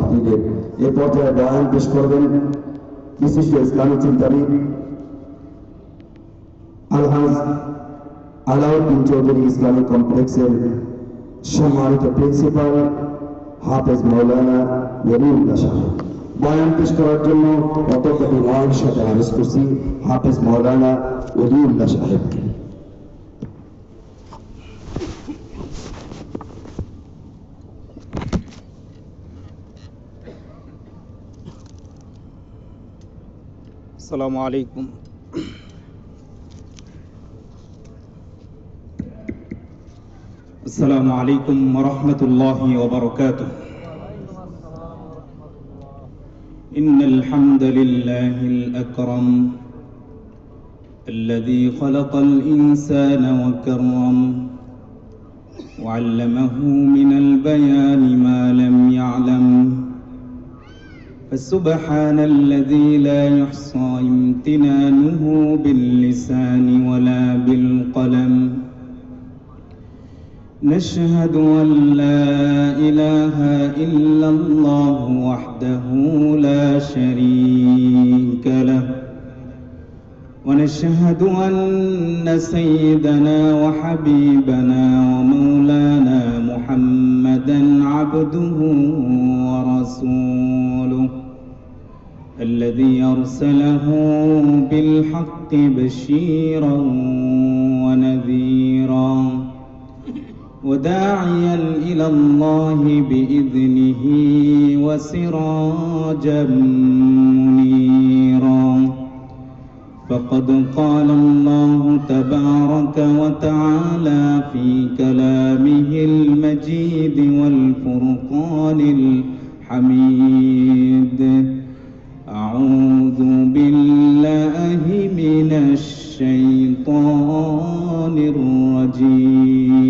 মাহফিলের এ পর্যায়ে বয়ান পেশ করবেন বিশিষ্ট ইসলামী চিন্তাবিদ আলহাজ আলাউদ্দিন চৌধুরী ইসলামী কমপ্লেক্সের সম্মানিত প্রিন্সিপাল হাফেজ মাওলানা ওলিউল্লাহ সাহেব। বয়ান পেশ করার জন্য অত্যন্ত বিনয়ের সাথে আরজ করছি হাফেজ মাওলানা ওলিউল্লাহ সাহেবকে। আসসালামু আলাইকুম। আসসালামু আলাইকুম ওয়া রাহমাতুল্লাহি ওয়া বারাকাতুহু। ইন্নাল হামদালিল্লাহিল আকরাম الذي خلق الإنسان وكرم وعلمه من البيان ما لم يعلم فسبحان الذي لا يحصى امتنانه باللسان ولا بالقلم نشهد أن لا إله إلا الله وحده لا شريك له ونشهد أن سيدنا وحبيبنا ومولانا محمدا عبده ورسوله الذي أرسله بالحق بشيرا ونذيرا وداعيا إلى الله بإذنه وسراجا منيرا فقد قال الله تبارك وتعالى في كلامه المجيد والفرقان الحميد أعوذ بالله من الشيطان الرجيم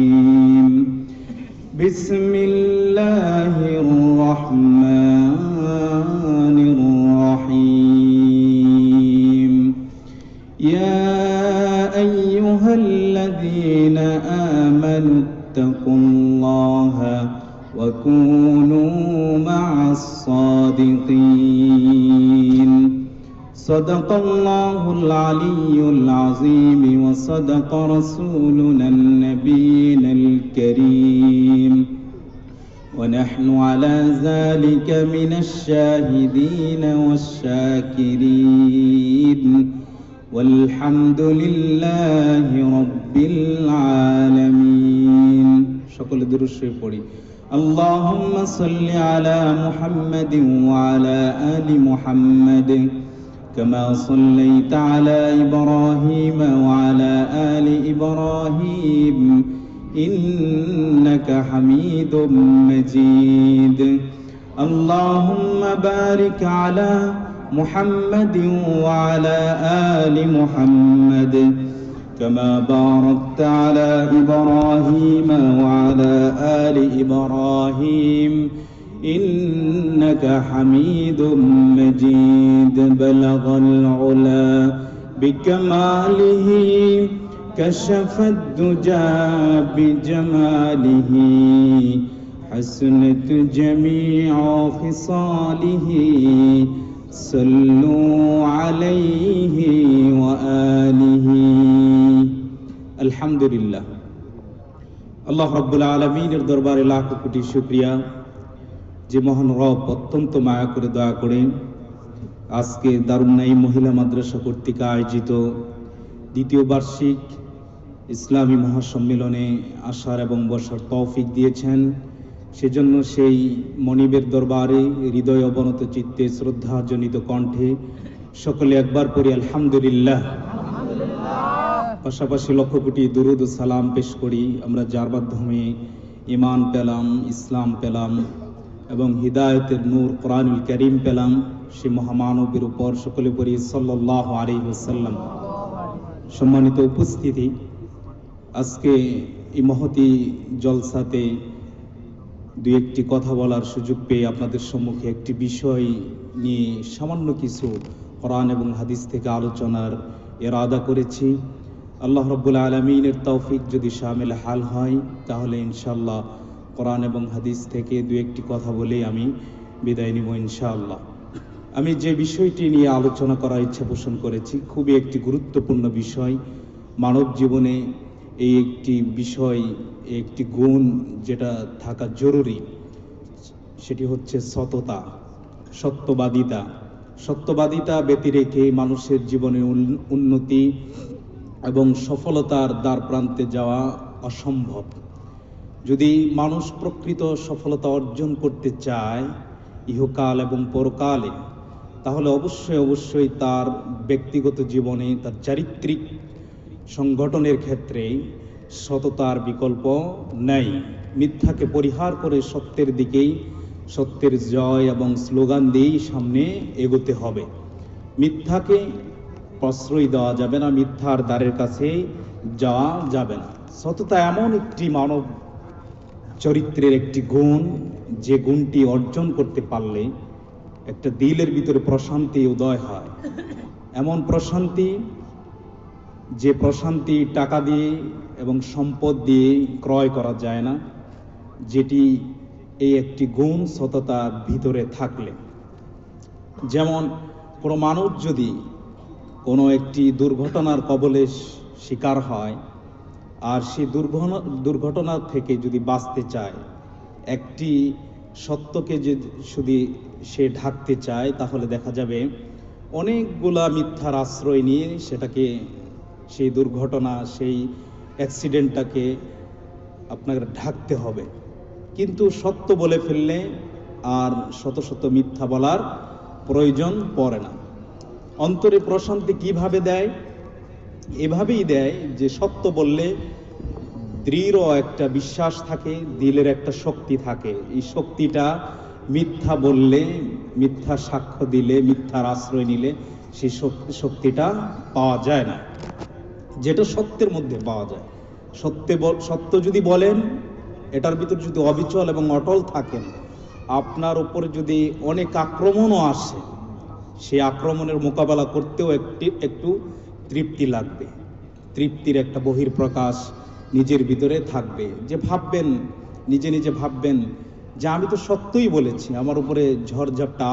بسم الله الرحمن الرحيم يا أيها الذين آمنوا اتقوا الله وكونوا مع الصادقين صدق الله العلي العظيم وصدق رسولنا النبي الكريم ونحن على ذلك من الشاهدين والشاكرين والحمد لله رب العالمين شكل درود পড়ি اللهم صل على محمد وعلى آل محمد كما صليت على إبراهيم وعلى آل إبراهيم إنك حميد مجيد اللهم بارك على محمد وعلى آل محمد كما باركت على إبراهيم وعلى آل إبراهيم إنك حميد مجيد بلغ العلا بكماله كشف الدجى بجماله حسنت جميع خصاله صلوا عليه وآله الحمد لله আল্লাহ রাব্বুল আলামিনের দরবারে লাখ কোটি শুকরিয়া যে মহান রব অত্যন্ত মায়া করে দয়া করে আজকে দারুন নাঈম মহিলা মাদ্রাসা কর্তৃক আয়োজিত দ্বিতীয় বার্ষিক ইসলামী মহাসম্মেলনে আসার এবং বসার তৌফিক দিয়েছেন। সেজন্য সেই মনিবের দরবারে হৃদয় অবনত চিত্তে শ্রদ্ধাজনিত কণ্ঠে সকলে একবার পড়ি আলহামদুলিল্লাহ। পাশাপাশি লক্ষ কোটি দুরুদ ও সালাম পেশ করি আমরা যার মাধ্যমে ঈমান পেলাম, ইসলাম পেলাম এবং হিদায়াতের নূর কোরআনুল কারীম পেলাম সেই মহামানবের উপর সকলে পড়ি সাল্লাল্লাহু আলাইহি ওয়াসাল্লাম। সম্মানিত উপস্থিতি, আজকে এই মহতি জলসাতে দুই একটি কথা বলার সুযোগ পেয়ে আপনাদের সম্মুখে একটি বিষয় নিয়ে সামান্য কিছু কোরআন এবং হাদিস থেকে আলোচনার ইরাদা করেছি। আল্লাহ রাব্বুল আলামিনের তৌফিক যদি শামিল হাল হয় তাহলে ইনশাআল্লাহ কোরআন এবং হাদিস থেকে দুই একটি কথা বলে আমি বিদায় নিব ইনশাআল্লাহ। আমি যে বিষয়টি নিয়ে আলোচনা করার ইচ্ছা পোষণ করেছি খুবই একটি গুরুত্বপূর্ণ বিষয়। মানব জীবনে এই একটি বিষয়, একটি গুণ যেটা থাকা জরুরি, সেটি হচ্ছে সততা, সত্যবাদিতা। সত্যবাদিতা ব্যতি রেখে মানুষের জীবনের উন্নতি এবং সফলতার দ্বার প্রান্তে যাওয়া অসম্ভব। যদি মানুষ প্রকৃত সফলতা অর্জন করতে চায় ইহকাল এবং পরকালে, তাহলে অবশ্যই তার ব্যক্তিগত জীবনে, তার চারিত্রিক সংগঠনের ক্ষেত্রে সততার বিকল্প নেই। মিথ্যাকে পরিহার করে সত্যের দিকেই, সত্যের জয় এবং স্লোগান দিয়েই সামনে এগোতে হবে। মিথ্যাকে প্রশ্রয় দেওয়া যাবে না, মিথ্যার দ্বারের কাছে যাওয়া যাবে না। সততা এমন একটি মানব চরিত্রের একটি গুণ, যে গুণটি অর্জন করতে পারলে একটা দিলের ভিতরে প্রশান্তি উদয় হয়। এমন প্রশান্তি, যে প্রশান্তি টাকা দিয়ে এবং সম্পদ দিয়ে ক্রয় করা যায় না, যেটি এই একটি গুণ সততার ভিতরে থাকলে। যেমন কোনো মানুষ যদি কোনো একটি দুর্ঘটনার কবলে শিকার হয়, আর সেই দুর্ঘটনা থেকে যদি বাঁচতে চায়, একটি সত্যকে যদি সে ঢাকতে চায়, তাহলে দেখা যাবে অনেকগুলা মিথ্যার আশ্রয় নিয়ে সেই দুর্ঘটনা, সেই অ্যাক্সিডেন্টটাকে আপনাকে ঢাকতে হবে। কিন্তু সত্য বলে ফেললে আর শত মিথ্যা বলার প্রয়োজন পড়ে না। অন্তরে প্রশান্তি কিভাবে দেয়? এভাবেই দেয় যে সত্য বললে দৃঢ় একটা বিশ্বাস থাকে, দিলের একটা শক্তি থাকে। এই শক্তিটা মিথ্যা বললে, মিথ্যা সাক্ষ্য দিলে, মিথ্যার আশ্রয় নিলে সেই শক্তিটা পাওয়া যায় না, যেটা সত্যের মধ্যে পাওয়া যায়। সত্য যদি বলেন, এটার ভিতর যদি অবিচল এবং অটল থাকেন, আপনার উপরে যদি অনেক আক্রমণও আসে, সেই আক্রমণের মোকাবেলা করতেও একটু তৃপ্তি লাগবে। তৃপ্তির একটা বহির্প্রকাশ নিজের ভিতরে থাকবে, যে ভাববেন, নিজে ভাববেন যে আমি তো সত্যই বলেছি, আমার উপরে ঝড়ঝাপটা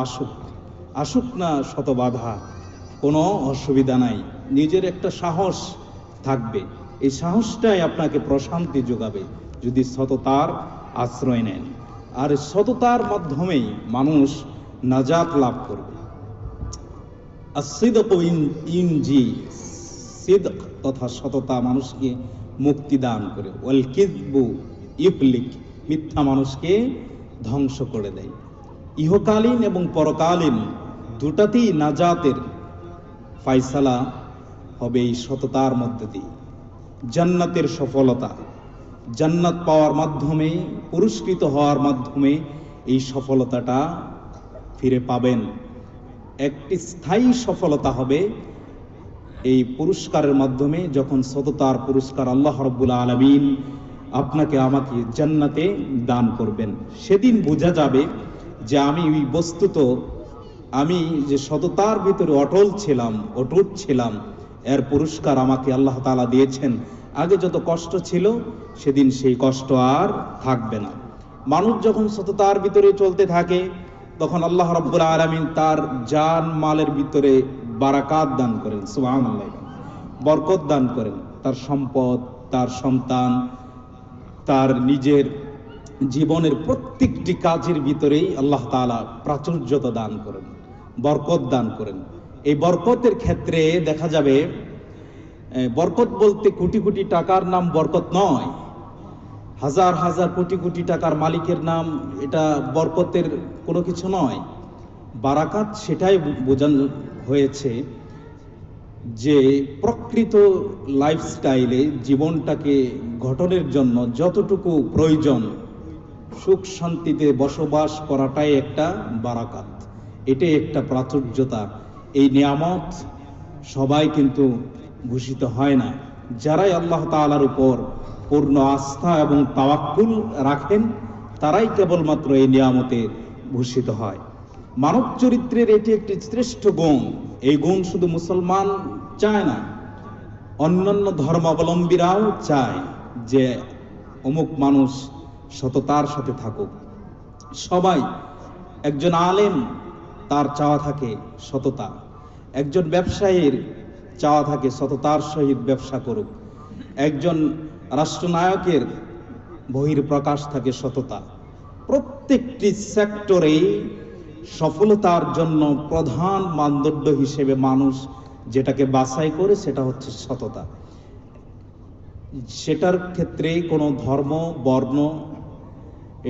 আসুক না শত বাধা, কোনো অসুবিধা নাই। নিজের একটা সাহস থাকবে। এই সাহসটাই আপনাকে প্রশান্তি যোগাবে যদি সততার আশ্রয় নেন। আর সততার মাধ্যমেই মানুষ নাজাত লাভ করবে। আসিদক ইনজি, সিদক তথা সততা মানুষকে মুক্তি দান করে। ওয়াল কিযবু ইফলিক, মিথ্যা মানুষকে ধ্বংস করে দেয়। ইহকালীন এবং পরকালীন দুটাতেই নাজাতের ফায়সালা হবে এই সততার মধ্যে দিয়ে। জান্নাতের সফলতা, জান্নাত পাওয়ার মাধ্যমে, পুরস্কৃত হওয়ার মাধ্যমে এই সফলতাটা ফিরে পাবেন। একটি স্থায়ী সফলতা হবে এই পুরস্কারের মাধ্যমে, যখন সততার পুরস্কার আল্লাহ রাব্বুল আলামিন আপনাকে আমাকে জান্নাতে দান করবেন। সেদিন বোঝা যাবে যে আমি যে সততার ভিতরে অটুট ছিলাম, এর পুরস্কার আমাকে আল্লাহ তাআলা দিয়েছেন। আগে যত কষ্ট ছিল, সেদিন সেই কষ্ট আর থাকবে না। মানুষ যখন সততার ভিতরে চলতে থাকে, তখন আল্লাহ রাব্বুল আলামিন তার জান মালের ভিতরে বারাকাত দান করেন, সুবহানাল্লাহ, বরকত দান করেন। তার সম্পদ, তার সন্তান, তার নিজের জীবনের প্রত্যেকটি কাজের ভিতরেই আল্লাহ তাআলা প্রাচুর্যতা দান করেন, বরকত দান করেন। এই বরকতের ক্ষেত্রে দেখা যাবে, বরকত বলতে কোটি টাকার নাম বরকত নয়, হাজার কোটি টাকার মালিকের নাম এটা বরকতের কোনো কিছু নয়। বারাকাত সেটাই বোঝানো হয়েছে যে প্রকৃত লাইফস্টাইলে জীবনটাকে গঠনের জন্য যতটুকু প্রয়োজন, সুখ শান্তিতে বসবাস করাটাই একটা বারাকাত, এটাই একটা প্রাচুর্যতা। এই নিয়ামত সবাই কিন্তু ভূষিত হয় না। যারাই আল্লাহ তাআলার উপর পূর্ণ আস্থা এবং তাওয়াক্কুল রাখেন, তারাই কেবলমাত্র এই নিয়ামতে ভূষিত হয়। মানব চরিত্রের এটি একটি শ্রেষ্ঠ গুণ। এই গুণ শুধু মুসলমান চায় না, অন্যান্য ধর্মাবলম্বীরাও চায় যে অমুক মানুষ সততার সাথে থাকুক। সবাই একজন আলেম তার চাওয়া থাকে সততা, একজন ব্যবসায়ীর চাওয়া থাকে সততার সহিত ব্যবসা করুক, একজন রাষ্ট্রনায়কের বহির্প্রকাশ থাকে সততা। প্রত্যেকটি সেক্টরেই সফলতার জন্য প্রধান মানদণ্ড হিসেবে মানুষ যেটাকে বাছাই করে সেটা হচ্ছে সততা। সেটার ক্ষেত্রে কোনো ধর্ম বর্ণ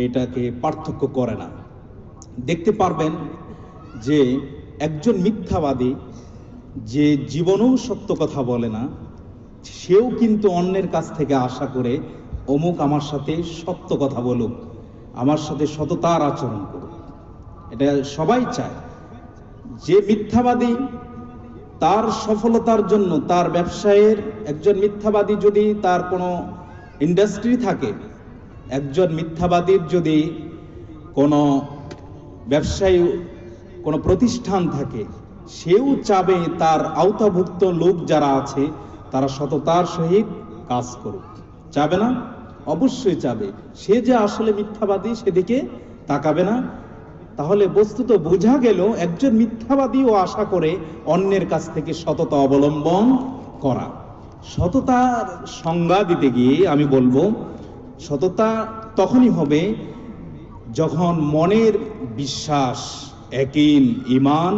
এটাকে পার্থক্য করে না। দেখতে পারবেন যে একজন মিথ্যাবাদী যে জীবনেও সত্য কথা বলে না, সেও কিন্তু অন্যের কাছ থেকে আশা করে অমুক আমার সাথে সত্য কথা বলুক, আমার সাথে সততার আচরণ করুক। এটা সবাই চায়। যে মিথ্যাবাদী তার সফলতার জন্য তার ব্যবসায়ের, একজন মিথ্যাবাদী যদি তার কোনো ইন্ডাস্ট্রি থাকে, একজন মিথ্যাবাদীর যদি কোনো ব্যবসায়ী কোনো প্রতিষ্ঠান থাকে, সেও চাবে তার আওতাভুক্ত লোক যারা আছে তারা সততার সহিত কাজ করুক। চাবে না? অবশ্যই চাবে। সে যে আসলে মিথ্যাবাদী সেদিকে তাকাবে না। তাহলে বস্তুত বোঝা গেল একজন মিথ্যাবাদীও আশা করে অন্যের কাছ থেকে সততা অবলম্বন করা। সততার সংজ্ঞা দিতে গিয়ে আমি বলবো, সততা তখনই হবে যখন মনের বিশ্বাস, ইয়াকিন, ঈমান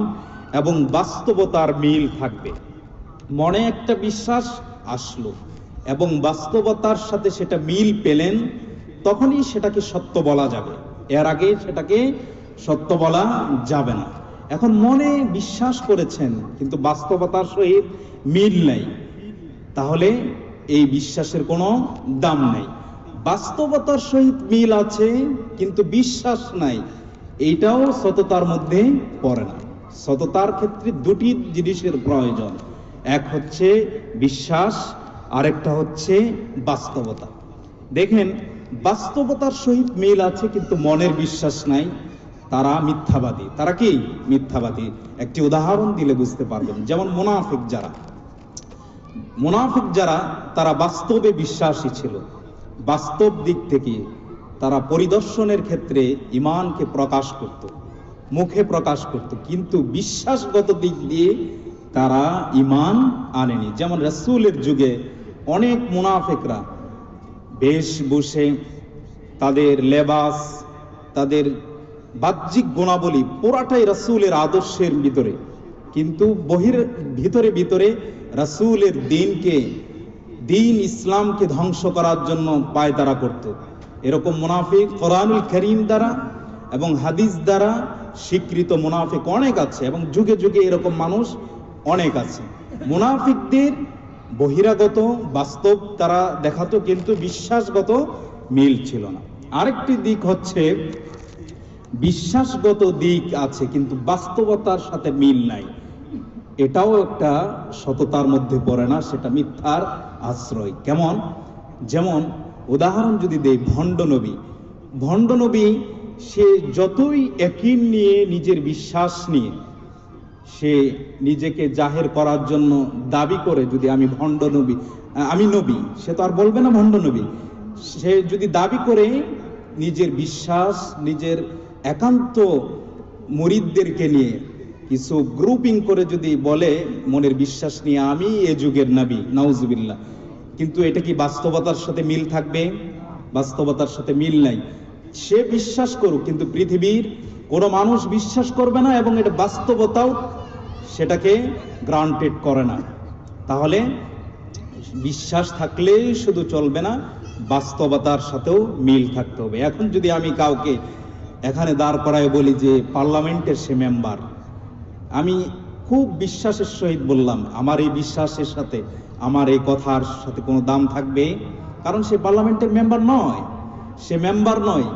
এবং বাস্তবতার মিল থাকবে। মনে একটা বিশ্বাস আসলো এবং বাস্তবতার সাথে সেটা মিল পেলেন, তখনই সেটাকে সত্য বলা যাবে। এর আগে সেটাকে সত্য বলা যাবে না। এখন মনে বিশ্বাস করেছেন কিন্তু বাস্তবতার সহিত মিল নাই, তাহলে এই বিশ্বাসের কোনো দাম নাই। বাস্তবতার সহিত মিল আছে কিন্তু বিশ্বাস নাই, এইটাও সততার মধ্যে পড়ে না। সততার ক্ষেত্রে দুটি জিনিসের প্রয়োজন, এক হচ্ছে বিশ্বাস, আরেকটা হচ্ছে বাস্তবতা। দেখেন, বাস্তবতার সহিত মিল আছে কিন্তু মনের বিশ্বাস নাই, তারা মিথ্যাবাদী। তারা কি মিথ্যাবাদী? একটি উদাহরণ দিলে বুঝতে পারবেন। যেমন মুনাফিক যারা তারা বাস্তবে বিশ্বাসী ছিল, বাস্তব দিক থেকে তারা পরিদর্শনের ক্ষেত্রে ঈমানকে প্রকাশ করত, মুখে প্রকাশ করত, কিন্তু বিশ্বাসগত দিক দিয়ে তারা ঈমান আনেনি। যেমন রাসূলের যুগে অনেক মুনাফিকরা বেশভূষে, তাদের লেবাস, তাদের বাহ্যিক গুণাবলী পুরাটাই রাসূলের আদর্শের ভিতরে, কিন্তু ভিতরে ভিতরে রাসূলের দিন ইসলামকে ধ্বংস করার জন্য পায়তারা করত। এরকম মুনাফিক কোরআনুল কারীম দ্বারা এবং হাদিস দ্বারা স্বীকৃত মুনাফিক অনেক আছে, এবং যুগে যুগে এরকম মানুষ অনেক আছে। মুনাফিকদের বহিরাগত বাস্তব তারা দেখাতো, কিন্তু বিশ্বাসগত মিল ছিল না। আরেকটি দিক হচ্ছে বিশ্বাসগত দিক আছে কিন্তু বাস্তবতার সাথে মিল নাই, এটাও একটা সততার মধ্যে পড়ে না, সেটা মিথ্যার আশ্রয়। কেমন? যেমন উদাহরণ যদি দেই, ভণ্ড নবী সে যতই ইয়াকিন নিয়ে, নিজের বিশ্বাস নিয়ে সে নিজেকে জাহের করার জন্য দাবি করে, যদি আমি ভণ্ড নবী, আমি নবী, সে তো আর বলবে না ভণ্ড নবী। সে যদি দাবি করে নিজের বিশ্বাস, নিজের একান্ত মুরিদদেরকে নিয়ে কিছু গ্রুপিং করে যদি বলে মনের বিশ্বাস নিয়ে আমি এ যুগের নবী, নাউজুবিল্লাহ, কিন্তু এটা কি বাস্তবতার সাথে মিল থাকবে? বাস্তবতার সাথে মিল নাই। সে বিশ্বাস করুক, কিন্তু পৃথিবীর কোনো মানুষ বিশ্বাস করবে না, এবং এটা বাস্তবতাও সেটাকে গ্রান্টেড করে না। তাহলে বিশ্বাস থাকলেই শুধু চলবে না, বাস্তবতার সাথেও মিল থাকতে হবে। এখন যদি আমি কাউকে এখানে দাঁড় করায় বলি যে পার্লামেন্টের সে মেম্বার, আমি খুব বিশ্বাসের সহিত বললাম, আমার এই বিশ্বাসের সাথে আমার এই কথার সাথে কোনো দাম থাকবে? কারণ সে পার্লামেন্টের মেম্বার নয়, সে মেম্বার নয়।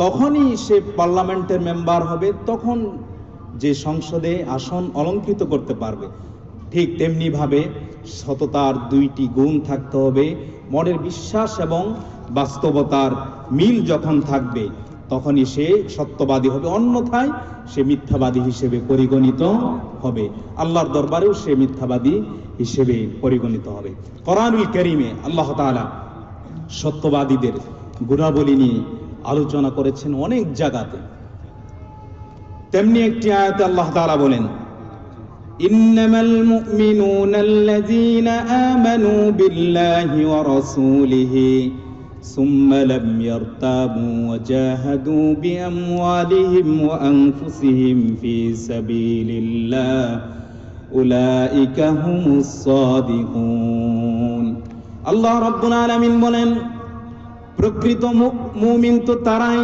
তখনই সে পার্লামেন্টের মেম্বার হবে, তখন যে সংসদে আসন অলঙ্কৃত করতে পারবে। ঠিক তেমনি ভাবে সততার দুইটি গুণ থাকতে হবে। মনের বিশ্বাস এবং বাস্তবতার মিল যখন থাকবে তখনই সে সত্যবাদী হবে, অন্যথায় সে মিথ্যাবাদী হিসেবে পরিগণিত হবে। আল্লাহর দরবারেও সে মিথ্যাবাদী হিসেবে পরিগণিত হবে। কোরআনুল কারীমে আল্লাহ তাআলা সত্যবাদীদের গুণাবলী নিয়ে আলোচনা করেছেন অনেক জায়গাতে। তেমনি একটি আয়াতে আল্লাহ তাআলা বলেন, ইন্নামাল মুমিনুনাল্লাযীনা আমানু বিল্লাহি ওয়া রাসূলিহি সুম্মা লাম ইয়ারতাবু ওয়া জাহাদু বিআমওয়ালিহিম ওয়া আনফুসিহিম ফি সাবিলিল্লাহ উলাইকা হুমুস সাদিকুন। আল্লাহ রাব্বুল আলামিন বলেন, প্রকৃত মুমিন তো তারাই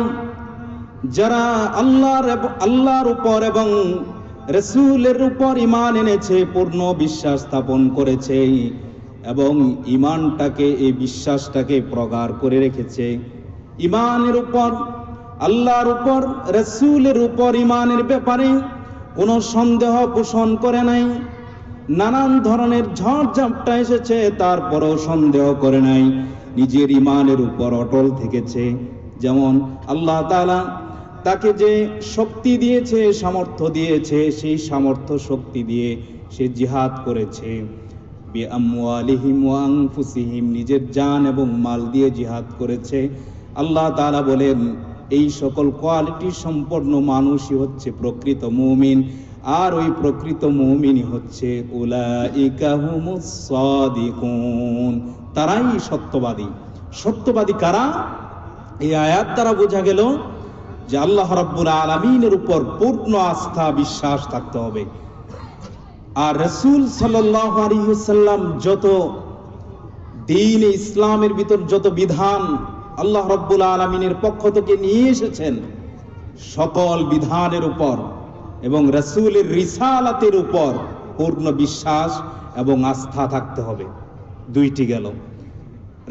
যারা আল্লাহর উপর এবং রাসূলের উপর ঈমান এনেছে, পূর্ণ বিশ্বাস স্থাপন করেছে এবং ঈমানটাকে, এই বিশ্বাসটাকে প্রগাঢ় করে রেখেছে। ঈমানের উপর, আল্লাহর উপর, রাসূলের উপর ঈমানের ব্যাপারে কোনো সন্দেহ পোষণ করে নাই। নানান ধরনের ঝড়-ঝাপটা এসেছে, তারপরেও সন্দেহ করে নাই, নিজের ঈমানের উপর অটল থেকেছে। যেমন আল্লাহ তাআলা তাকে যে শক্তি দিয়েছে, সামর্থ্য দিয়েছে, সেই সামর্থ্য শক্তি দিয়ে সে জিহাদ করেছে। বিআমওয়ালিহিম ওয়া আনফুসিহিম, নিজের জান এবং মাল দিয়ে জিহাদ করেছে। আল্লাহ তাআলা বলেন, এই সকল কোয়ালিটি সম্পন্ন মানুষই হচ্ছে প্রকৃত মুমিন। আর ওই প্রকৃত মুমিনই হচ্ছে উলাইকা হুমুস সাদিকুন, তারাই সত্যবাদী। সত্যবাদী কারা? এই আয়াত দ্বারা বোঝা গেল যে আল্লাহ রাব্বুল আলামিনের উপর পূর্ণ আস্থা, বিশ্বাস থাকতে হবে। আর রাসূল সাল্লাল্লাহু আলাইহি ওয়াসাল্লাম যত দ্বীন ইসলামের ভিতর যত বিধান আল্লাহ রাব্বুল আলামিনের পক্ষ থেকে নিয়ে এসেছেন, সকল বিধানের উপর এবং রাসূলের রিসালাতের উপর পূর্ণ বিশ্বাস এবং আস্থা থাকতে হবে। দুইটি গেল,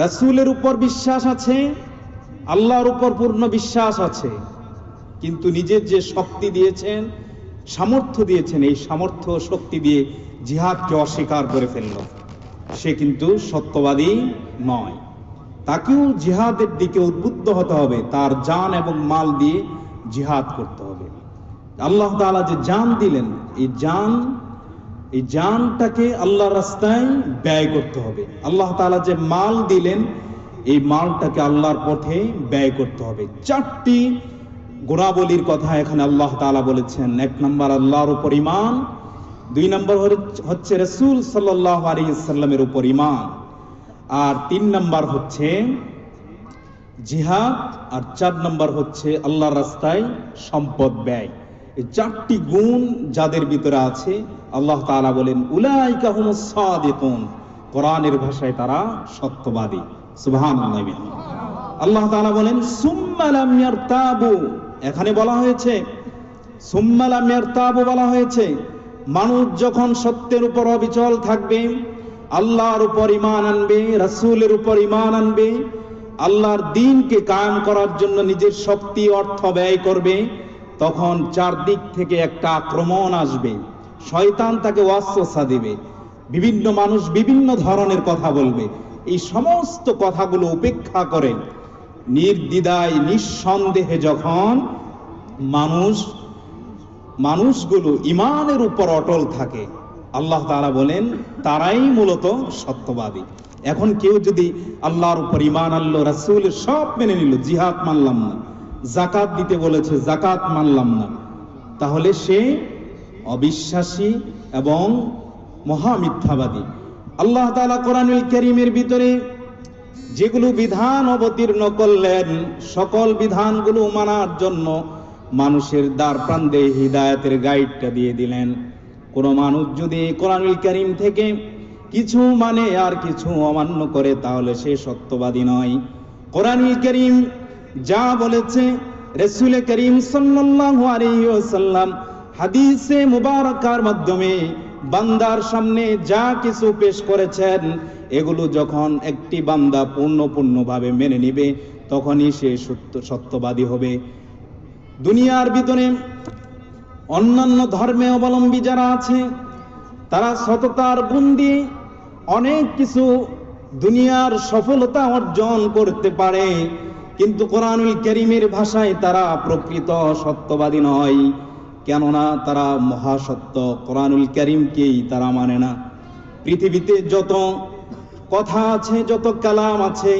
রাসূলের উপর বিশ্বাস আছে, আল্লাহর উপর পূর্ণ বিশ্বাস আছে, কিন্তু নিজের যে শক্তি দিয়েছেন, সামর্থ্য দিয়েছেন, এই সামর্থ্য শক্তি দিয়ে জিহাদকে অস্বীকার করে ফেলল, সে কিন্তু সত্যবাদী নয়। তাকেও জিহাদের দিকে উদ্বুদ্ধ হতে হবে, তার জান এবং মাল দিয়ে জিহাদ করতে হবে। আল্লাহ তাআলা যে জান দিলেন, এই জানটাকে আল্লাহর রাস্তায় ব্যয় করতে হবে। আল্লাহ তাআলা যে মাল দিলেন, এই মালটাকে আল্লাহর পথে ব্যয় করতে হবে। চারটি গুণাবলীর কথা এখানে আল্লাহ তাআলা বলেছেন। এক নম্বর আল্লাহর উপর ঈমান, দুই নম্বর হচ্ছে রাসূল সাল্লাল্লাহু আলাইহি ওয়াসাল্লামের উপর ঈমান, আর তিন নম্বর হচ্ছে জিহাদ, আর চার নম্বর হচ্ছে আল্লাহর রাস্তায় সম্পদ ব্যয়। এই চারটি গুণ যাদের ভিতরে আছে, আল্লাহ তাআলা বলেন উলাইকা হুমুস সাদিকুন, কোরআনের ভাষায় তারা সত্যবাদী। সুবহানাল্লাহ। আল্লাহ তাআলা বলেন সুম্মা লাম ইয়ারতাবু, এখানে বলা হয়েছে সুম্মা লাম ইয়ারতাবু বলা হয়েছে, মানুষ যখন সত্যের উপর অবিচল থাকবে, আল্লাহর উপর ঈমান আনবে, রাসূলের উপর ঈমান আনবে, আল্লাহর দ্বীনকে কায়েম করার জন্য নিজের শক্তি অর্থ ব্যয় করবে, তখন চারদিক থেকে একটা আক্রমণ আসবে। শয়তান তাকে ওয়াসওয়াসা দিবে, বিভিন্ন মানুষ বিভিন্ন ধরনের কথা বলবে। এই সমস্ত কথাগুলো উপেক্ষা করে নির্দ্বিধায় নিঃসন্দেহে যখন মানুষগুলো ঈমানের উপর অটল থাকে, আল্লাহ তাআলা বলেন তারাই মূলত সত্যবাদী। এখন কেউ যদি আল্লাহর উপর ঈমান আনলো, রাসূলের সব মেনে নিল, জিহাদ মানলাম না, যাকাত দিতে বলেছে যাকাত মানলাম না, তাহলে সে অবিশ্বাসী এবং মহামিথ্যাবাদী। আল্লাহ তাআলা কোরআনুল কারীমের ভিতরে যেগুলো বিধান অবতীর্ণ করলেন, সকল বিধানগুলো মানার জন্য মানুষের দ্বার প্রান্তে হিদায়াতের গাইডটা দিয়ে দিলেন। কোন মানুষ যদি কোরআনুল কারীম থেকে কিছু মানে আর কিছু অমান্য করে, তাহলে সে সত্যবাদী নয়। কোরআনুল কারীম যা বলেছে, রাসূল করিম সাল্লাল্লাহু আলাইহি ওয়াসাল্লাম হাদিসে মুবারাকার মাধ্যমে বান্দার সামনে যা কিছু পেশ করেছেন, এগুলো যখন একটি বান্দা পূর্ণভাবে মেনে নিবে, তখনই সে সত্যবাদী হবে। দুনিয়ার ভিতরে অন্যান্য ধর্মে অবলম্বী যারা আছে, তারা সততার গুণ দিয়ে অনেক কিছু দুনিয়ার সফলতা অর্জন করতে পারে, কিন্তু কোরআনুল কারীমের ভাষায় তারা প্রকৃত সত্যবাদী নয়। কেননা তারা মহাসত্য কোরআনুল কারীমকেই তারা মানে না। পৃথিবীতে যত কথা আছে, যত কালাম আছে,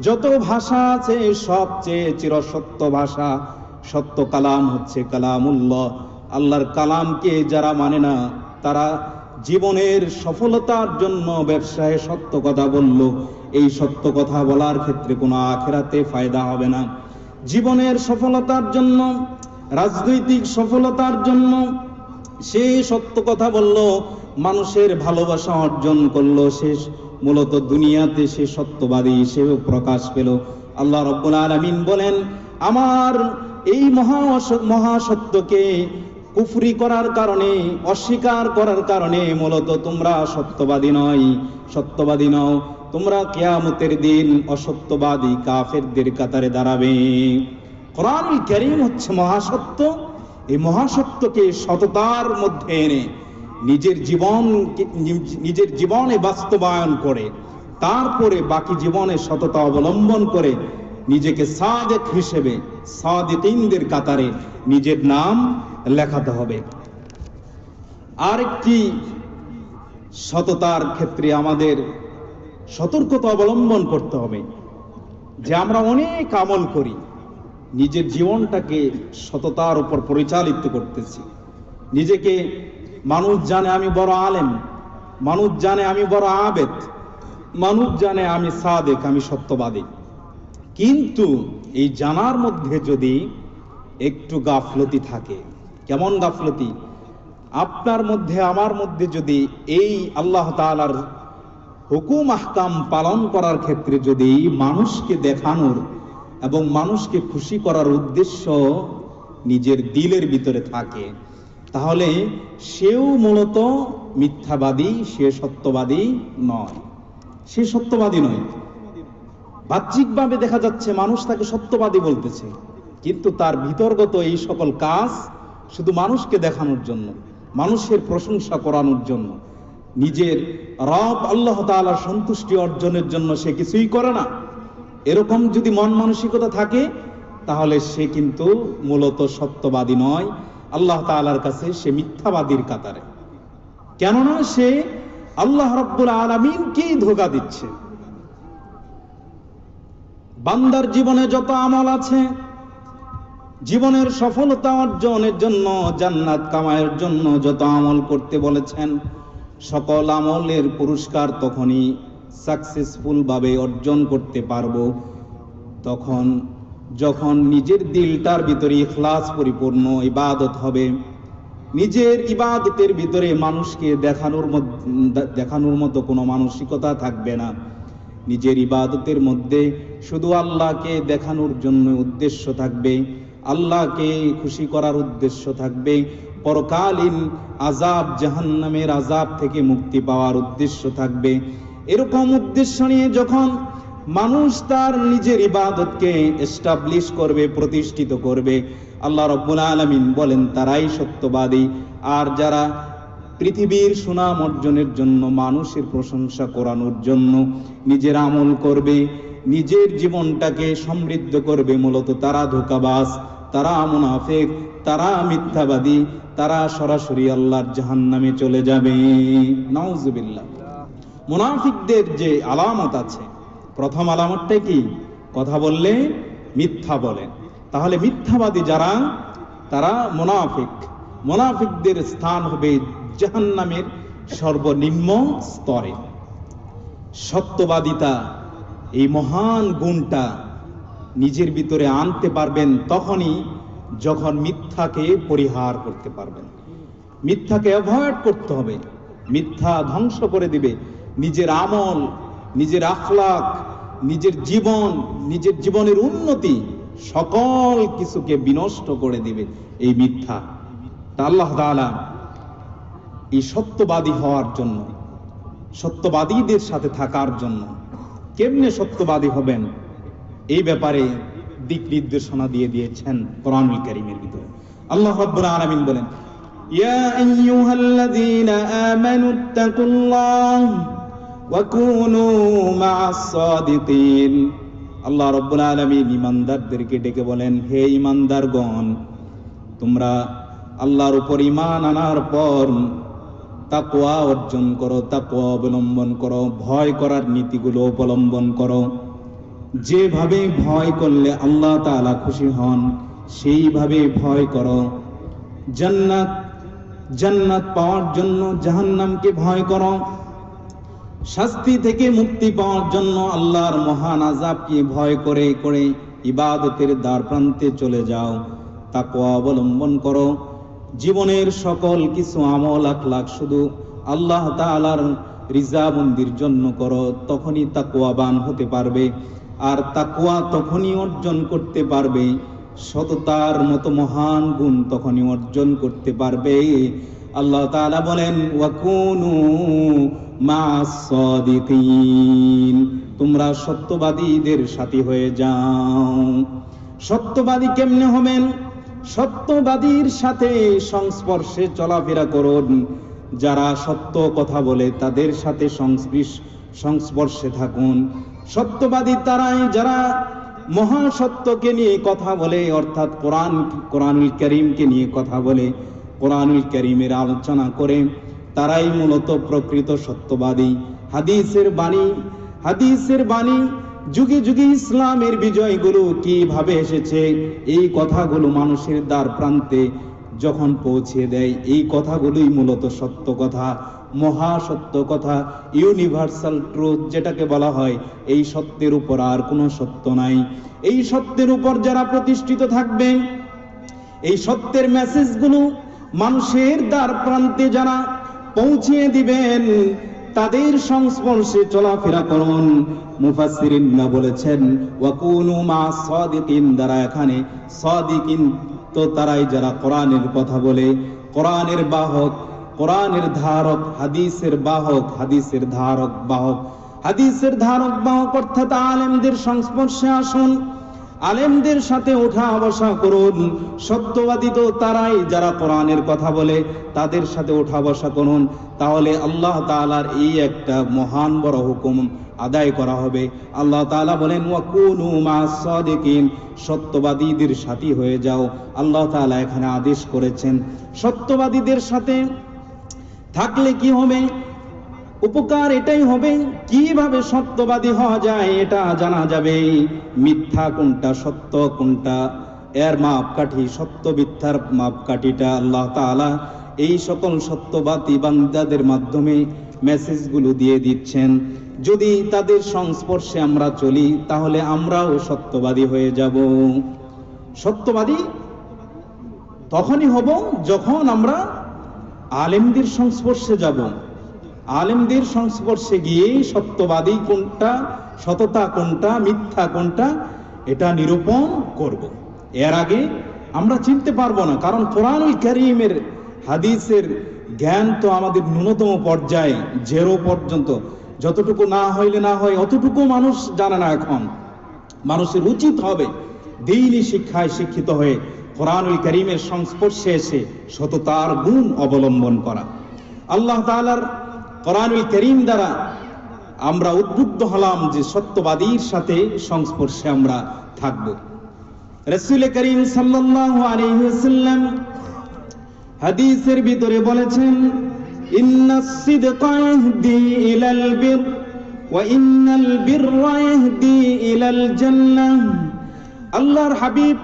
যত ভাষা আছে, সবচেয়ে চিরসত্য ভাষা সত্য কালাম হচ্ছে কালামুল্লাহ। আল্লাহর কালামকে যারা মানে না, তারা জীবনের সফলতার জন্য ব্যবসায় সত্য কথা বলল, এই সত্য কথা বলার ক্ষেত্রে কোনো আখিরাতে ফায়দা হবে না। জীবনের সফলতার জন্য, রাজনৈতিক সফলতার জন্য সে সত্য কথা বলল, মানুষের ভালোবাসা অর্জন করলো, সে মূলত দুনিয়াতে সে সত্যবাদী হিসেবে প্রকাশ পেল। আল্লাহ রাব্বুল আলামিন বলেন, আমার এই মহাসত্যকে কুফরি করার কারণে, অস্বীকার করার কারণে মূলত তোমরা সত্যবাদী নও, তোমরা কিয়ামতের দিন অসত্যবাদী কাফেরদের কাতারে দাঁড়াবে। কোরআনুল কারীম হচ্ছে মহাসত্য। এই মহাসত্যকে সততার মধ্যে এনে নিজের জীবনে বাস্তবায়ন করে, তারপরে বাকি জীবনে সততা অবলম্বন করে নিজেকে সাদিক হিসেবে সাদিকিনদের কাতারে নিজের নাম লেখাতে হবে। আরেকটি সততার ক্ষেত্রে আমাদের সতর্কতা অবলম্বন করতে হবে যে আমরা অনেক আমল করি, নিজের জীবনটাকে সততার উপর পরিচালিত করতেছি। নিজেকে মানুষ জানে আমি বড় আলেম, মানুষ জানে আমি বড় আবেদ, মানুষ জানে আমি সাদেক, আমি সত্যবাদী। কিন্তু এই জানার মধ্যে যদি একটু গাফলতি থাকে, কেমন গাফলতি? আপনার মধ্যে আমার মধ্যে যদি এই আল্লাহ তাআলার হুকুম আহকাম পালন করার ক্ষেত্রে যদি মানুষকে দেখানোর এবং মানুষকে খুশি করার উদ্দেশ্য নিজের দিলের ভিতরে থাকে, তাহলে সেও মূলত মিথ্যাবাদী, সে সত্যবাদী নয়। বাহ্যিকভাবে দেখা যাচ্ছে মানুষ তাকে সত্যবাদী বলতেছে, কিন্তু তার ভিতরগত এই সকল কাজ শুধু মানুষকে দেখানোর জন্য, মানুষের প্রশংসা করানোর জন্য, নিজের রব আল্লাহ তাআলার সন্তুষ্টি অর্জনের জন্য সে কিছুই করে না। এরকম যদি মন মানসিকতা থাকে, তাহলে সে কিন্তু মূলত সত্যবাদী নয়, আল্লাহ তাআলার কাছে সে মিথ্যাবাদীর কাতারে। কেননা সে আল্লাহ রাব্বুল আলামিনকেই ধোঁকা দিচ্ছে। বান্দার জীবনে যত আমল আছে, জীবনের সফলতা অর্জনের জন্য, জান্নাত কামায়ের জন্য যত আমল করতে বলেছেন, সকল আমলের পুরস্কার তখনই সাকসেসফুল ভাবে অর্জন করতে পারবো যখন নিজের দিলটার ভিতরে ইখলাস পরিপূর্ণ ইবাদত হবে। নিজের ইবাদতের ভিতরে মানুষকে দেখানোর মতো কোনো মানসিকতা থাকবে না। নিজের ইবাদতের মধ্যে শুধু আল্লাহকে দেখানোর জন্য উদ্দেশ্য থাকবে, আল্লাহকে খুশি করার উদ্দেশ্য থাকবে, পরকালীন আযাব, জাহান্নামের আযাব থেকে মুক্তি পাওয়ার উদ্দেশ্য থাকবে। এরকম উদ্দেশ্য নিয়ে যখন মানুষ তার নিজের ইবাদতকে এস্টাবলিশ করবে, প্রতিষ্ঠিত করবে, আল্লাহ রাব্বুল আলামিন বলেন তারাই সত্যবাদী। আর যারা পৃথিবীর সুনাম অর্জনের জন্য, মানুষের প্রশংসা করানোর জন্য নিজের আমল করবে, নিজের জীবনটাকে সমৃদ্ধ করবে, মূলত তারা ধোঁকাবাজ, তারা মুনাফিক, তারা মিথ্যাবাদী, তারা সরাসরি আল্লাহর জাহান্নামে চলে যাবে। নাউজুবিল্লাহ। মুনাফিকদের যে আলামত আছে, প্রথম আলামতটা কি? কথা বললে মিথ্যা বলে। তাহলে মিথ্যাবাদী যারা, তারা মুনাফিক। মুনাফিকদের স্থান হবে জাহান্নামের সর্বনিম্ন স্তরে। সত্যবাদিতা, এই মহান গুণটা নিজের ভিতরে আনতে পারবেন তখনই যখন মিথ্যাকে পরিহার করতে পারবেন। মিথ্যাকে অ্যাভয়েড করতে হবে। মিথ্যা ধ্বংস করে দিবে নিজের আমল, নিজের আখলাক, নিজের জীবনের উন্নতি, সকল কিছুকে বিনষ্ট করে দিবে এই মিথ্যা। তা আল্লাহ তাআলা এই সত্যবাদী হওয়ার জন্য, সত্যবাদীদের সাথে থাকার জন্য, কেমনে সত্যবাদী হবেন এই ব্যাপারে দিক নির্দেশনা দিয়ে দিয়েছেন কোরআনুল কারীমের ভিতরে। আল্লাহ রাব্বুল আলামিন বলেন, ইয়া আইয়ুহাল্লাযীনা আমানুত্তাকুল্লাহ ওয়া কুনু মা'আস সাদিকিন। আল্লাহ রাব্বুল আলামিন ঈমানদারদেরকে ডেকে বলেন, হে ঈমানদারগণ, তোমরা আল্লাহর উপর ঈমান আনার পর তাকওয়া অর্জন করো, তাকওয়া অবলম্বন করো, ভয় করার নীতিগুলো অবলম্বন করো। যেভাবে ভয় করলে আল্লাহ তাআলা খুশি হন, সেইভাবে ভয় করো। জান্নাত জান্নাত পাওয়ার জন্য জাহান্নামকে ভয় করো। শাস্তি থেকে মুক্তি পাওয়ার জন্য আল্লাহর মহান আযাবকে ভয় করে করে ইবাদতের দ্বার প্রান্তে চলে যাও, তাকওয়া অবলম্বন করো। জীবনের সকল কিছু আমল আখলাক শুধু আল্লাহ তাআলার রিজাবন্দির জন্য করো, তখনই তাকওয়াবান হতে পারবে। আর তাকওয়া তখনই অর্জন করতে পারবে, সততার মতো মহান গুণ তখনই অর্জন করতে পারবে। আল্লাহ তাআলা বলেন, ওয়াকুনু মা'আস সাদিকিন, তোমরা সত্যবাদীদের সাথী হয়ে যাও। সত্যবাদী কেমনে হবেন? সত্যবাদীর সাথে সংস্পর্শে চলাফেরা করুন। যারা সত্য কথা বলে তাদের সাথে সংস্পর্শে থাকুন। সত্যবাদী তারাই যারা মহাসত্যকে নিয়ে কথা বলে, অর্থাৎ কোরআনুল কারীমকে নিয়ে কথা বলে, কোরআনুল কারীমের আলোচনা করে, তারাই মূলত প্রকৃত সত্যবাদী। হাদিসের বাণী যুগে যুগে ইসলামের বিজয়গুলো কিভাবে এসেছে, এই কথাগুলো মানুষের দ্বার প্রান্তে যখন পৌঁছে দেয়, এই কথাগুলোই মূলত সত্য কথা, মহাসত্য কথা, ইউনিভার্সাল ট্রুথ যেটাকে বলা হয়। এই সত্যের উপর আর কোনো সত্য নাই। এই সত্যের উপর যারা প্রতিষ্ঠিত থাকবে, এই সত্যের মেসেজগুলো মানুষের দ্বার প্রান্তে যারা পৌঁছে দিবেন, তাদের সংস্পর্শে চলাফেরা করুন। মুফাসসিরিনরা বলেছেন, ওয়াকুনু মা'আস সাদিকিন, দ্বারা এখানে সাদিকিন তো তারাই যারা কোরআনের কথা বলে, কোরআনের বাহক, কোরআনের ধারক, হাদিসের বাহক, হাদিসের ধারক বাহক, হাদিসের ধারক বাহক অর্থাৎ আলেমদের সংস্পর্শে আসুন, আলেমদের সাথে ওঠা বসা করুন। সত্যবাদী তো তারাই যারা কোরআনের কথা বলে, তাদের সাথে ওঠা বসা করুন। তাহলে আল্লাহ তাআলার এই একটা মহান বড় হুকুম আদায় করা হবে। আল্লাহ তাআলা বলেন, ওয়াকুনু মা'আস সাদিকিন, সত্যবাদীদের সাথী হয়ে যাও। আল্লাহ তাআলা এখানে আদেশ করেছেন। সত্যবাদীদের সাথে থাকলে কি হবে? উপকার এটাই হবে, কিভাবে সত্যবাদী হওয়া যায় এটা জানা যাবে। মিথ্যা কোনটা, সত্য কোনটা, এর মাপকাঠি, সত্য মিথ্যার মাপকাঠিটা আল্লাহ তাআলা এই সকল সত্যবাদী বান্দাদের মাধ্যমে মেসেজগুলো দিয়ে দিচ্ছেন। যদি তাদের সংস্পর্শে আমরা চলি, তাহলে আমরাও সত্যবাদী হয়ে যাব। সত্যবাদী তখনই হব যখন আমরা আলেমদের সংস্পর্শে যাব। আলেমদের সংস্পর্শে গিয়ে সত্যবাদী কোনটা, সততা কোনটা, মিথ্যা কোনটা, এটা নিরূপণ করব। এর আগে আমরা চিনতে পারবো না, কারণ কোরআনুল কারীমের হাদিসের জ্ঞান তো আমাদের ন্যূনতম পর্যায়ে, জেরো পর্যন্ত, যতটুকু না হইলে না হয় অতটুকু মানুষ জানে না। এখন মানুষের উচিত হবে দ্বীনি শিক্ষায় শিক্ষিত হয়ে কোরআনুল কারীমের সংস্পর্শে এসে সততার গুণ অবলম্বন করা। আল্লাহ তাআলার কোরআনুল কারীম দ্বারা আমরা উদ্বুদ্ধ হলাম যে সত্যবাদীর সাথে সংস্পর্শে আমরা থাকব। রাসূল করিম সাল্লাল্লাহু আলাইহি ওয়াসাল্লাম হাদিসের ভিতরে বলেছেন, ইন্নাস সিদকা ইয়াহদি ইলাল বির ওয়া ইন্নাল বিররা ইয়াহদি ইলাল জান্নাহ। আল্লাহর হাবিব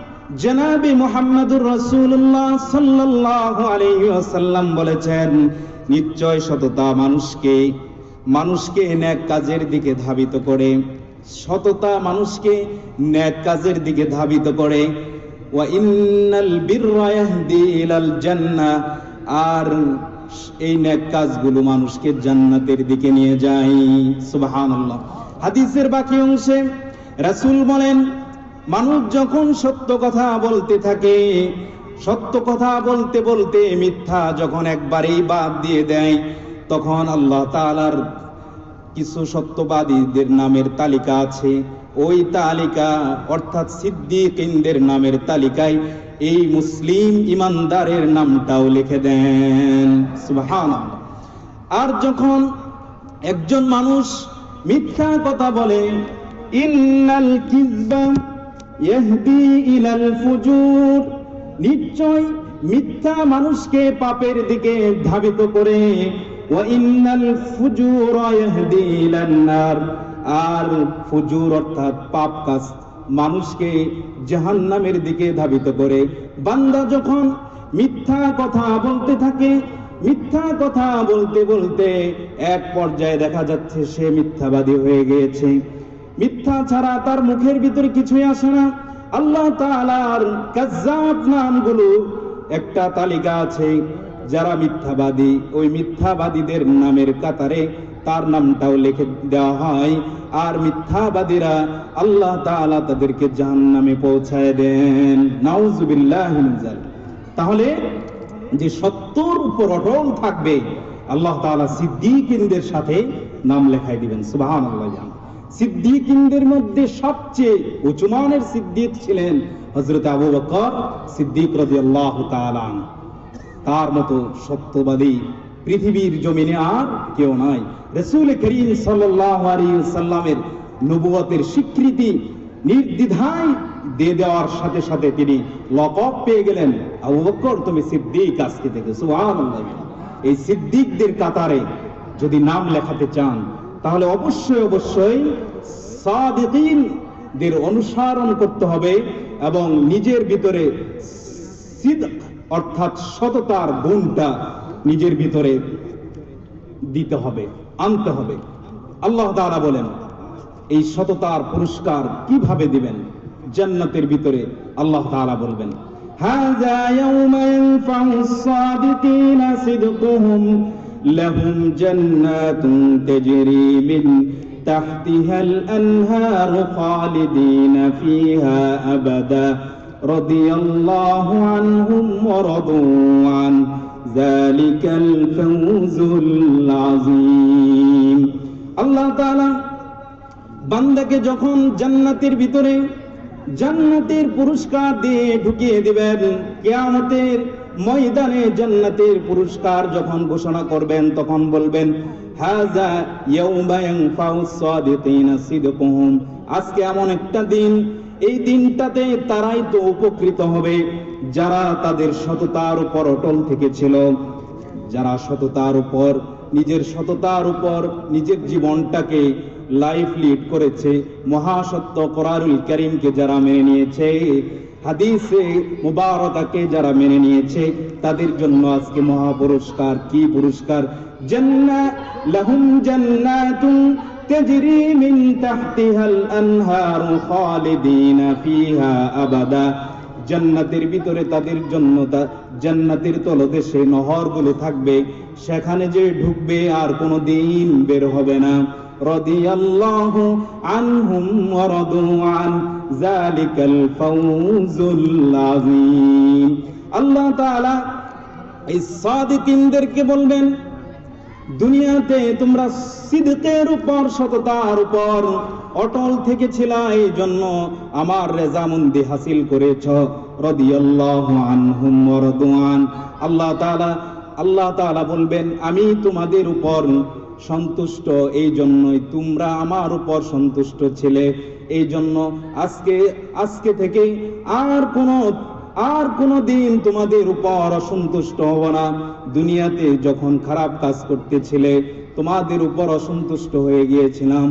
জনাবে মুহাম্মদুর রাসূলুল্লাহ সাল্লাল্লাহু আলাইহি ওয়াসাল্লাম বলেছেন, নিশ্চয় সততা মানুষকে নেক কাজের দিকে ধাবিত করে। সততা মানুষকে নেক কাজের দিকে ধাবিত করে। ওয়া ইন্নাল বিররা ইয়াহদি ইলাল জান্নাহ, আর এই নেক কাজগুলো মানুষকে জান্নাতের দিকে নিয়ে যায়। সুবহানাল্লাহ। হাদিসের বাকি অংশে রাসূল বলেন, মানুষ যখন সত্য কথা বলতে থাকে, সত্য কথা বলতে বলতে মিথ্যা যখন একবারেই বাদ দিয়ে দেয়, তখন আল্লাহ তাআলার কিছু সত্যবাদীদের নামের তালিকা আছে। ওই তালিকা অর্থাৎ সিদ্দিকিনদের নামের তালিকায় এই মুসলিম ইমানদারের নামটাও লিখে দেন। সুবহানাল্লাহ। আর যখন একজন মানুষ মিথ্যা কথা বলে, ইন্নাল কিযবা ইয়াহদি ইলাল ফুজুর, নিশ্চয় মিথ্যা মানুষকে পাপের দিকে ধাবিত করে। ওয়া ইন্নাল ফুজুরা ইয়াহদি ইলান নার, আর ফুজুর অর্থাৎ পাপ কাজ মানুষকে জাহান্নামের দিকে ধাবিত করে। বান্দা যখন মিথ্যা কথা বলতে থাকে, মিথ্যা কথা বলতে বলতে এক পর্যায়ে দেখা যাচ্ছে সে মিথ্যাবাদী হয়ে গিয়েছে। মিথ্যা ছাড়া তার মুখের ভিতরে কিছুই আসে না। আল্লাহ তাআলার কাজ্জাব নামগুলো একটা তালিকা আছে, যারা মিথ্যাবাদী ওই মিথ্যাবাদীদের নামের কাতারে তার নামটাও লিখে দেওয়া হয়। আর মিথ্যাবাদীরা আল্লাহ তাআলা তাদেরকে জাহান্নামে পৌঁছায় দেন। নাউজুবিল্লাহি মিন যালিক। তাহলে যে সত্যর উপর অটল থাকবে আল্লাহ তাআলা সিদ্দিকিনদের সাথে নাম লেখাই দিবেন। সুবহানাল্লাহ। সিদ্দিকিনদের মধ্যে সবচেয়ে উঁচু মানের সিদ্দিক ছিলেন হযরত আবু বকর সিদ্দিক রাদিয়াল্লাহু তাআলা। তার মতো সত্যবাদী পৃথিবীর জমিনে আর কেউ নাই। রাসূল করিম সাল্লাল্লাহু আলাইহি ওয়াসাল্লামের নবুয়তের স্বীকৃতি নির্দ্বিধায় দিয়ে দেওয়ার সাথে সাথে তিনি লকব পেয়ে গেলেন, আবু বকর তুমি সিদ্দিক আজকে থেকে। সুবহানাল্লাহ। এই সিদ্দিকদের কাতারে যদি নাম লেখাতে চান তাহলে অবশ্যই অবশ্যই সাদিকিনদের অনুসরণ করতে হবে এবং নিজের ভিতরে সিদক অর্থাৎ সততার গুণটা নিজের ভিতরে দিতে হবে, আনতে হবে। আল্লাহ তাআলা বলেন এই সততার পুরস্কার কিভাবে দিবেন? জান্নাতের ভিতরে আল্লাহ তাআলা বলবেন, হাযা ইয়াউমা ইয়ানফাউস সাদিকিনা সিদকুহুম লাহুম জান্নাতুন তাজরি মিন তাহতিহাল আনহারু খালিদিনা ফিহা আবাদা রাদিয়াল্লাহু আনহুম ওয়া রাদু আন যালিকাল ফাওজুল আযীম। আল্লাহ তাআলা বান্দাকে যখন জান্নাতের ভিতরে জান্নাতের পুরস্কার দিয়ে ঢুকিয়ে দিবেন, কিয়ামতের ময়দানে জান্নাতের পুরস্কার যখন ঘোষণা করবেন তখন বলবেন, হাযা ইয়াউমা ইয়ানফাউস সাদিকিনা সিদকুহুম। আজকে এমন একটা দিন, এই দিনটাতে তারাই তো উপকৃত হবে যারা তাদের সততার উপর অটল থেকেছিল, যারা সততার উপর নিজের সততার উপর নিজের জীবনটাকে লাইফ লিড করেছে, মহাসত্য কোরআনুল কারীমকে যারা মেনে নিয়েছে, হাদিসে মুবারাকাকে যারা মেনে নিয়েছে, তাদের জন্য আজকে মহা পুরস্কার। কি পুরস্কার? জান্নাত, লাহুম জান্নাতুন তাজরি মিন তাহতিহাল আনহারু খালিদিনা ফিহা আবাদা। জান্নাতের ভিতরে তাদের জন্য জান্নাতের তলদেশে নহরগুলো থাকবে, সেখানে যে ঢুকবে আর কোনো দিন বের হবে না। রাদিয়াল্লাহু আনহুম ওয়া রাদু আন যালিকাল ফাওজুল আযীম। আল্লাহ তাআলা এই সাদিকিনদেরকে বলবেন, দুনিয়াতে তোমরা সিদকের উপর সততার উপর অটল থেকেছিলা, এই জন্য আমার রেজামন্দি হাসিল করেছ। রাদিয়াল্লাহু আনহুম ওয়া রাদু আন। আল্লাহ তাআলা বলবেন আমি তোমাদের উপর সন্তুষ্ট, এই জন্যই তোমরা আমার উপর সন্তুষ্ট ছিলে। এই জন্য আজকে থেকে আর কোনো দিন তোমাদের উপর অসন্তুষ্ট হব না। দুনিয়াতে যখন খারাপ কাজ করতেছিলে তোমাদের উপর অসন্তুষ্ট হয়ে গিয়েছিলাম,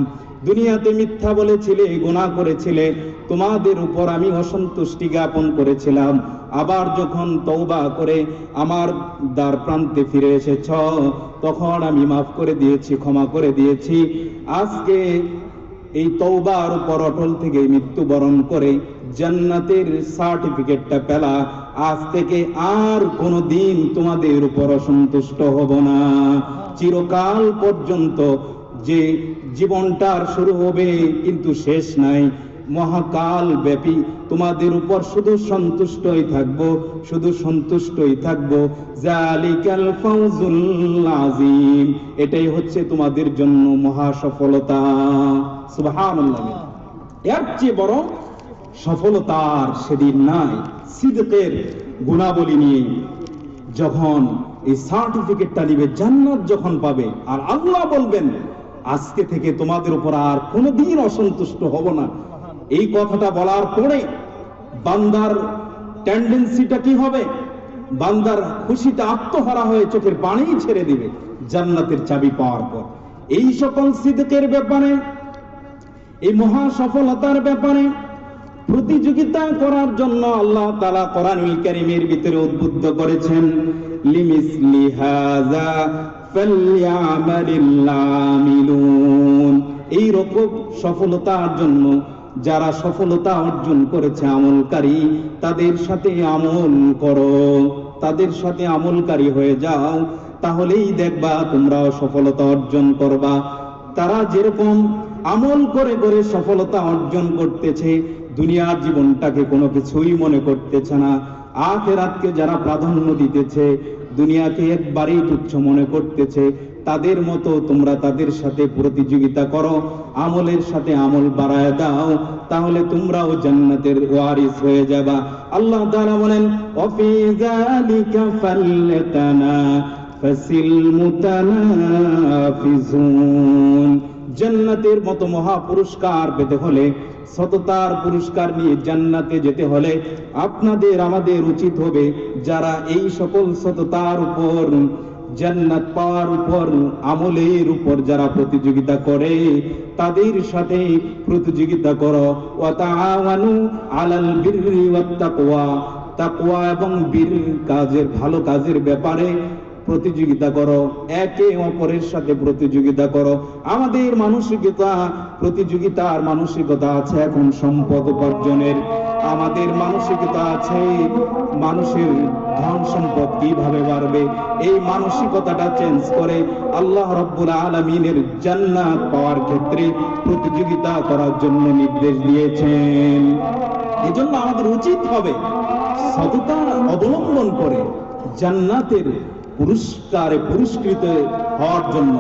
দুনিয়াতে মিথ্যা বলেছিলে, গুনাহ করেছিলে, তোমাদের উপর আমি অসন্তুষ্টি জ্ঞাপন করেছিলাম। আবার যখন তওবা করে আমার দ্বার প্রান্তে ফিরে এসেছ তখন আমি মাফ করে দিয়েছি, ক্ষমা করে দিয়েছি। আজকে এই তওবার উপর অটল থেকে মৃত্যুবরণ করে জান্নাতের সার্টিফিকেটটা পেলা, আজ থেকে আর কোনো দিন তোমাদের উপর অসন্তুষ্ট হব না। চিরকাল পর্যন্ত যে জীবনটার শুরু হবে কিন্তু শেষ নাই, মহাকাল ব্যাপী তোমাদের উপর শুধু সন্তুষ্টই থাকবো, শুধু সন্তুষ্টই থাকবো। যালিকাল ফাওজুল আযীম। এটাই হচ্ছে তোমাদের জন্য মহা সফলতা। সুবহানাল্লাহ। এর চেয়ে বড় সফলতার সেদিন নাই। সিদকের গুণাবলী নিয়ে যখন এই সার্টিফিকেটটা নিবে, জান্নাত যখন পাবে, আর আল্লাহ বলবেন আজকে থেকে তোমাদের উপর আর কোনোদিন অসন্তুষ্ট হব না, এই কথাটা বলার পরে বান্দার টেন্ডেন্সিটা কি হবে? বান্দার খুশিতে আত্মহারা হয়ে চোখের পানি ছেড়ে দিবে জান্নাতের চাবি পাওয়ার পর। এই সকল সিদকের ব্যাপারে, এই মহা সফলতার ব্যাপারে প্রতিযোগিতা করার জন্য আল্লাহ তাআলা কোরআনুল কারীমের ভিতরে উদ্বুদ্ধ করেছেন, লিমিসলি হাযা ফালইআমালিল আমিলুন। এই রকম সফলতার জন্য যারা সফলতা অর্জন করেছে আমলকারী, তাদের সাথে আমল করো, তাদের সাথে আমলকারী হয়ে যাও, তাহলেই দেখবা তোমরাও সফলতা অর্জন করবা। তারা যেরকম আমল করে করে সফলতা অর্জন করতেছে, দুনিয়ার জীবনটাকে কোনো কিছুই মনে করতেছে না, আখিরাতকে যারা প্রাধান্য দিতেছে, দুনিয়াকে একবারেই তুচ্ছ মনে করতেছে, তাদের মতো তোমরা তাদের সাথে প্রতিযোগিতা করো, আমলের সাথে আমল বাড়ায় দাও, তাহলে তোমরাও জান্নাতের ওয়ারিস হয়ে যাবা। আল্লাহ তাআলা বলেন, ওয়াফি যালিকা ফালতানাফাসিল মুতানাফিসুন। জান্নাতের মতো মহা পুরস্কার পেতে হলে, সততার পুরস্কার নিয়ে জান্নাতে যেতে হলে আপনাদের আমাদের উচিত হবে, যারা এই সকল সততার উপর, জান্নাত পাওয়ার উপর, আমলের উপর যারা প্রতিযোগিতা করে, তাদের সাথে প্রতিযোগিতা করো। ওয়া তাআওয়ানু আলাল বিররি ওয়াত তাকওয়া, তাকওয়া এবং বীর কাজের, ভালো কাজের ব্যাপারে প্রতিযোগিতা করো, একে অপরের সাথে প্রতিযোগিতা করো। আমাদের মানসিকতা, প্রতিযোগিতার মানসিকতা আছে এখন সম্পদ উপার্জনের, আমাদের মানসিকতা আছে মানুষের ধন সম্পদ কিভাবে বাড়বে। এই মানসিকতাটা চেঞ্জ করে আল্লাহ রাব্বুল আলামিনের জান্নাত পাওয়ার ক্ষেত্রে প্রতিযোগিতা করার জন্য নির্দেশ দিয়েছেন। এজন্য আমাদের উচিত হবে সততা অবলম্বন করে জান্নাতের পুরস্কারে পুরস্কৃত হওয়ার জন্য